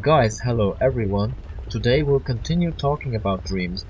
Guys, hello everyone. Today we'll continue talking about dreams.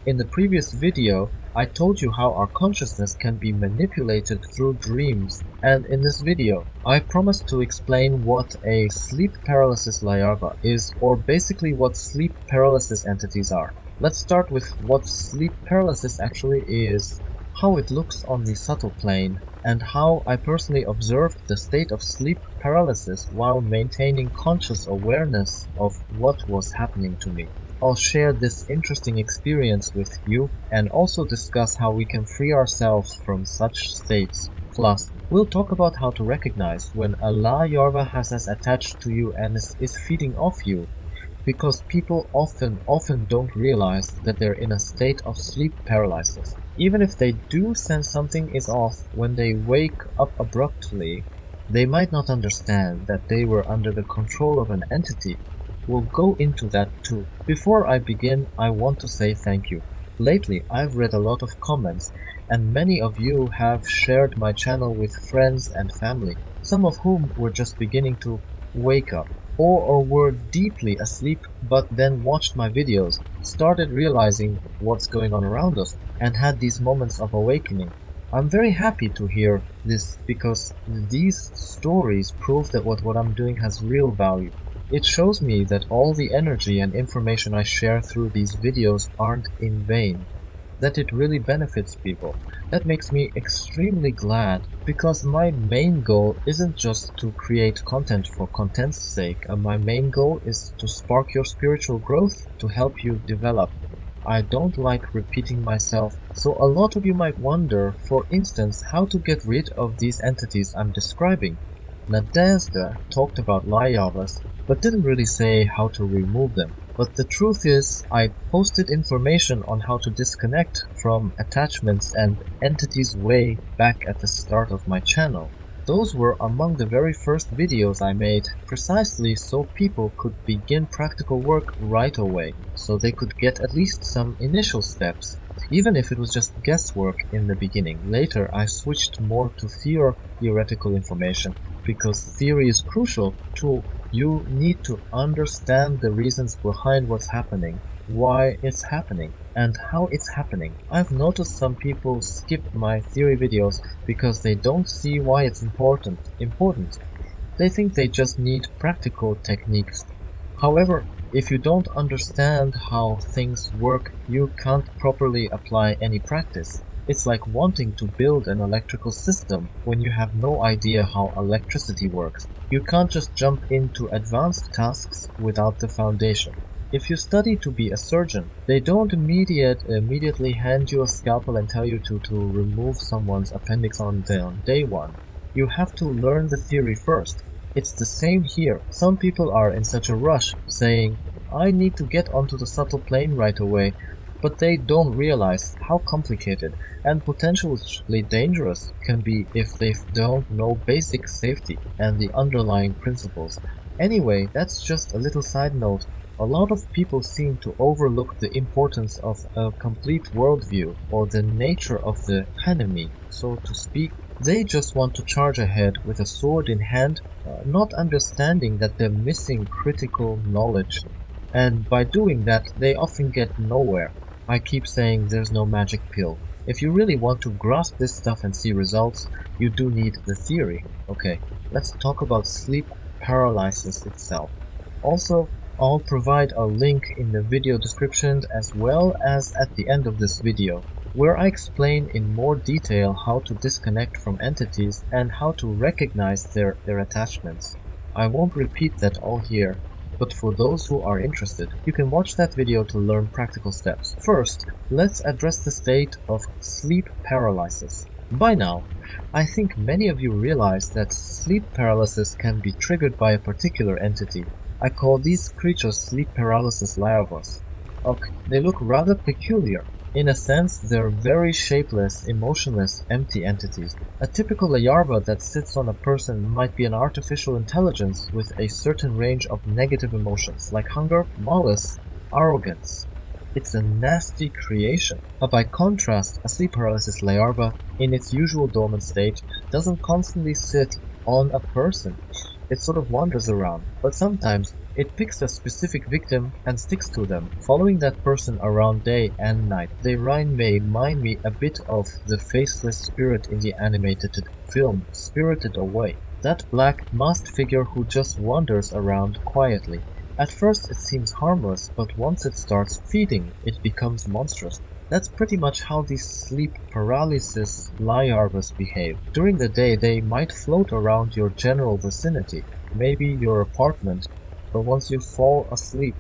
In the previous video, I told you how our consciousness can be manipulated through dreams, and in this video, I promised to explain what a sleep paralysis larva is, or basically what sleep paralysis entities are. Let's start with what sleep paralysis actually is, how it looks on the subtle plane, and how I personally observed the state of sleep paralysis while maintaining conscious awareness of what was happening to me. I'll share this interesting experience with you and also discuss how we can free ourselves from such states. Plus, we'll talk about how to recognize when a larva has attached to you and is feeding off you, because people often don't realize that they're in a state of sleep paralysis. Even if they do sense something is off when they wake up abruptly, they might not understand that they were under the control of an entity. We'll go into that too. Before I begin, I want to say thank you. Lately, I've read a lot of comments, and many of you have shared my channel with friends and family, some of whom were just beginning to wake up, or were deeply asleep but then watched my videos, started realizing what's going on around us, and had these moments of awakening. I'm very happy to hear this because these stories prove that what I'm doing has real value. It shows me that all the energy and information I share through these videos aren't in vain, that it really benefits people. That makes me extremely glad because my main goal isn't just to create content for content's sake. My main goal is to spark your spiritual growth, to help you develop. I don't like repeating myself, so a lot of you might wonder, for instance, how to get rid of these entities I'm describing. Nadezhda talked about larvas, but didn't really say how to remove them. But the truth is, I posted information on how to disconnect from attachments and entities way back at the start of my channel. Those were among the very first videos I made, precisely so people could begin practical work right away, so they could get at least some initial steps, even if it was just guesswork in the beginning. Later, I switched more to theoretical information, because theory is crucial to you need to understand the reasons behind what's happening, why it's happening, and how it's happening. I've noticed some people skip my theory videos because they don't see why it's important. They think they just need practical techniques. However, if you don't understand how things work, you can't properly apply any practice. It's like wanting to build an electrical system when you have no idea how electricity works. You can't just jump into advanced tasks without the foundation. If you study to be a surgeon, they don't immediately hand you a scalpel and tell you to remove someone's appendix on day one. You have to learn the theory first. It's the same here. Some people are in such a rush, saying, I need to get onto the subtle plane right away, but they don't realize how complicated and potentially dangerous can be if they don't know basic safety and the underlying principles. Anyway, that's just a little side note. A lot of people seem to overlook the importance of a complete worldview, or the nature of the enemy, so to speak. They just want to charge ahead with a sword in hand, not understanding that they're missing critical knowledge. And by doing that, they often get nowhere. I keep saying there's no magic pill. If you really want to grasp this stuff and see results, you do need the theory. Okay, let's talk about sleep paralysis itself. Also, I'll provide a link in the video description as well as at the end of this video, where I explain in more detail how to disconnect from entities and how to recognize their attachments. I won't repeat that all here, but for those who are interested, you can watch that video to learn practical steps. First, let's address the state of sleep paralysis. By now, I think many of you realize that sleep paralysis can be triggered by a particular entity. I call these creatures sleep paralysis larvas. Okay, they look rather peculiar. In a sense, they're very shapeless, emotionless, empty entities. A typical larva that sits on a person might be an artificial intelligence with a certain range of negative emotions, like hunger, malice, arrogance. It's a nasty creation. But by contrast, a sleep paralysis larva, in its usual dormant state, doesn't constantly sit on a person. It sort of wanders around, but sometimes It picks a specific victim and sticks to them, following that person around day and night. They remind me a bit of the faceless spirit in the animated film Spirited Away. That black masked figure who just wanders around quietly. At first it seems harmless, but once it starts feeding, it becomes monstrous. That's pretty much how these sleep paralysis larvas behave. During the day they might float around your general vicinity, maybe your apartment, but once you fall asleep,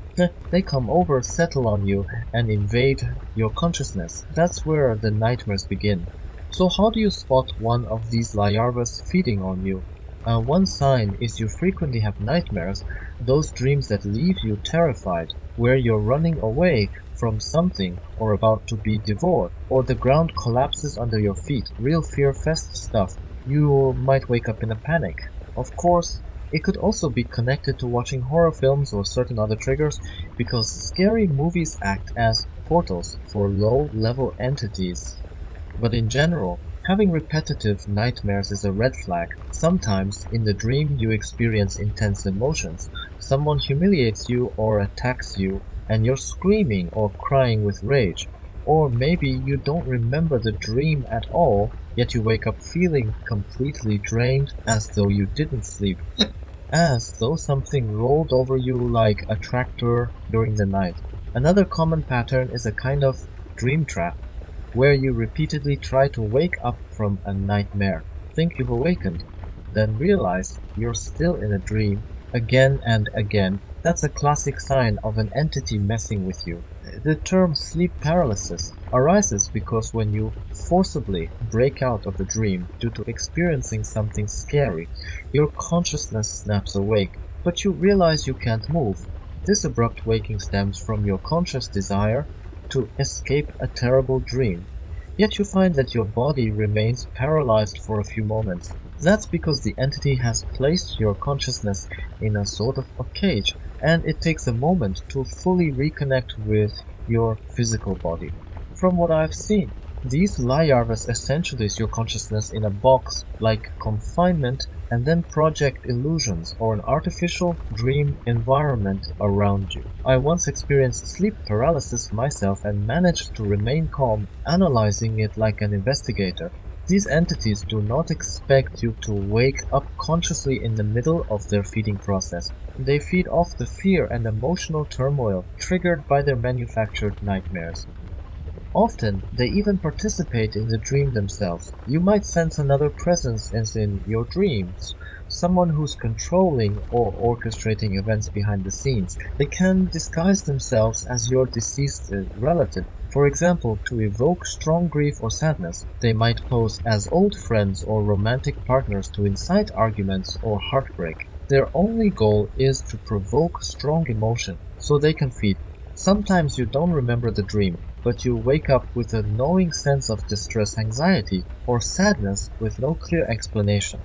they come over, settle on you, and invade your consciousness. That's where the nightmares begin. So how do you spot one of these larvas feeding on you? One sign is you frequently have nightmares, those dreams that leave you terrified, where you're running away from something or about to be devoured, or the ground collapses under your feet. Real fear-fest stuff. You might wake up in a panic. Of course, it could also be connected to watching horror films or certain other triggers, because scary movies act as portals for low-level entities. But in general, having repetitive nightmares is a red flag. Sometimes, in the dream you experience intense emotions. Someone humiliates you or attacks you, and you're screaming or crying with rage. Or maybe you don't remember the dream at all, yet you wake up feeling completely drained, as though you didn't sleep. As though something rolled over you like a tractor during the night. Another common pattern is a kind of dream trap, where you repeatedly try to wake up from a nightmare, think you've awakened, then realize you're still in a dream again and again. That's a classic sign of an entity messing with you. The term sleep paralysis arises because when you forcibly break out of the dream due to experiencing something scary, your consciousness snaps awake, but you realize you can't move. This abrupt waking stems from your conscious desire to escape a terrible dream. Yet you find that your body remains paralyzed for a few moments. That's because the entity has placed your consciousness in a sort of a cage, and it takes a moment to fully reconnect with your physical body. From what I've seen, these larvas essentially is your consciousness in a box like confinement and then project illusions or an artificial dream environment around you. I once experienced sleep paralysis myself and managed to remain calm, analyzing it like an investigator. These entities do not expect you to wake up consciously in the middle of their feeding process. They feed off the fear and emotional turmoil triggered by their manufactured nightmares. Often, they even participate in the dream themselves. You might sense another presence as in your dreams, someone who's controlling or orchestrating events behind the scenes. They can disguise themselves as your deceased relative. For example, to evoke strong grief or sadness, they might pose as old friends or romantic partners to incite arguments or heartbreak. Their only goal is to provoke strong emotion so they can feed. Sometimes you don't remember the dream, but you wake up with a gnawing sense of distress, anxiety, or sadness with no clear explanation.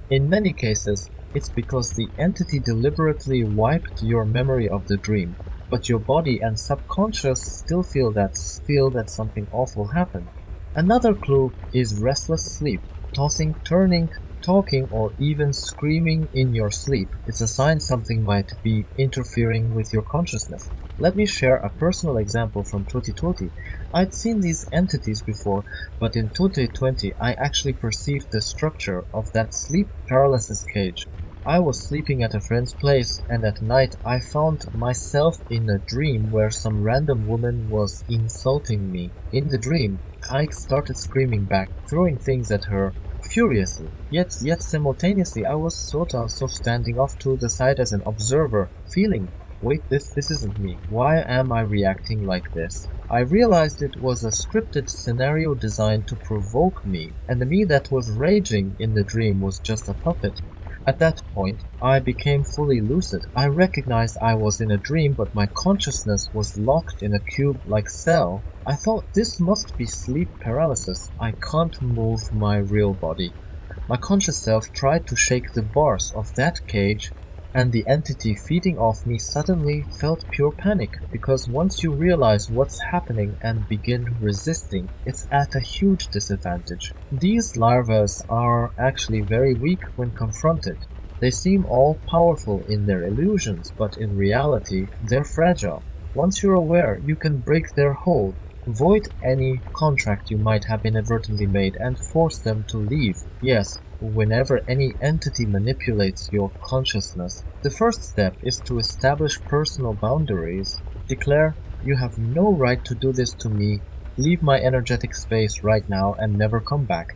In many cases, it's because the entity deliberately wiped your memory of the dream, but your body and subconscious still feel that something awful happened. Another clue is restless sleep, tossing, turning, talking, or even screaming in your sleep. It's a sign something might be interfering with your consciousness. Let me share a personal example from 2020. I'd seen these entities before, but in 2020 I actually perceived the structure of that sleep paralysis cage. I was sleeping at a friend's place, and at night I found myself in a dream where some random woman was insulting me. In the dream, I started screaming back, throwing things at her furiously. Yet simultaneously I was sort of standing off to the side as an observer, feeling, wait, this isn't me. Why am I reacting like this? I realized it was a scripted scenario designed to provoke me, and the me that was raging in the dream was just a puppet. At that point, I became fully lucid. I recognized I was in a dream, but my consciousness was locked in a cube-like cell. I thought this must be sleep paralysis. I can't move my real body. My conscious self tried to shake the bars of that cage, and the entity feeding off me suddenly felt pure panic, because once you realize what's happening and begin resisting, it's at a huge disadvantage. These larvas are actually very weak when confronted. They seem all powerful in their illusions, but in reality, they're fragile. Once you're aware, you can break their hold, void any contract you might have inadvertently made, and force them to leave. Yes, whenever any entity manipulates your consciousness, the first step is to establish personal boundaries. Declare, you have no right to do this to me. Leave my energetic space right now and never come back.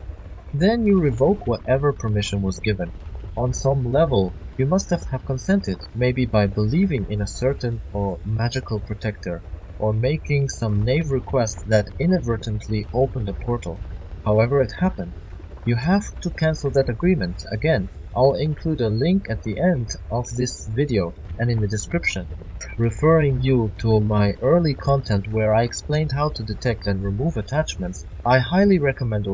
Then you revoke whatever permission was given. On some level, you must have consented, maybe by believing in a certain or magical protector, or making some naive request that inadvertently opened a portal. However it happened, you have to cancel that agreement. Again, I'll include a link at the end of this video and in the description, referring you to my early content where I explained how to detect and remove attachments. I highly recommend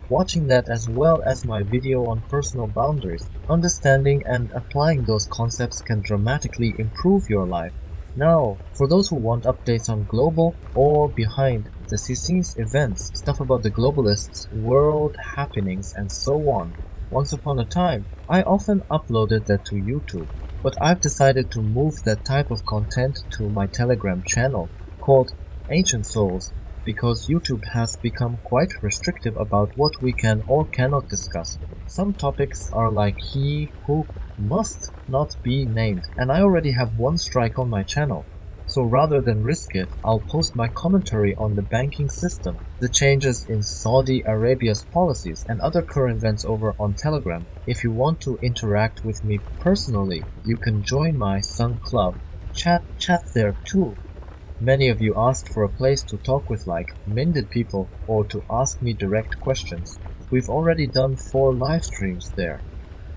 watching that as well as my video on personal boundaries. Understanding and applying those concepts can dramatically improve your life. Now, for those who want updates on global or behind the scenes events, stuff about the globalists, world happenings, and so on. Once upon a time, I often uploaded that to YouTube, but I've decided to move that type of content to my Telegram channel called Ancient Souls because YouTube has become quite restrictive about what we can or cannot discuss. Some topics are like he who must not be named, and I already have one strike on my channel. So rather than risk it, I'll post my commentary on the banking system, the changes in Saudi Arabia's policies, and other current events over on Telegram. If you want to interact with me personally, you can join my Sun Club. Chat there too. Many of you asked for a place to talk with like-minded people or to ask me direct questions. We've already done 4 live streams there,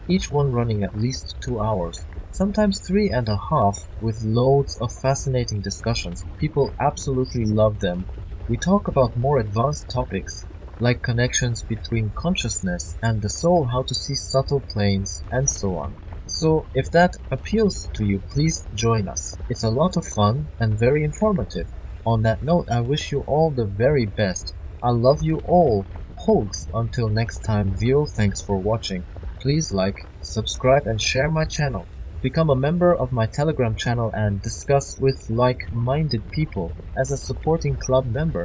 each one running at least 2 hours, sometimes 3.5, with loads of fascinating discussions. People absolutely love them. We talk about more advanced topics, like connections between consciousness and the soul, how to see subtle planes, and so on. So if that appeals to you, please join us. It's a lot of fun and very informative. On that note, I wish you all the very best. I love you all. Hugs until next time, view. Thanks for watching. Please like, subscribe, and share my channel. Become a member of my Telegram channel and discuss with like-minded people as a supporting club member.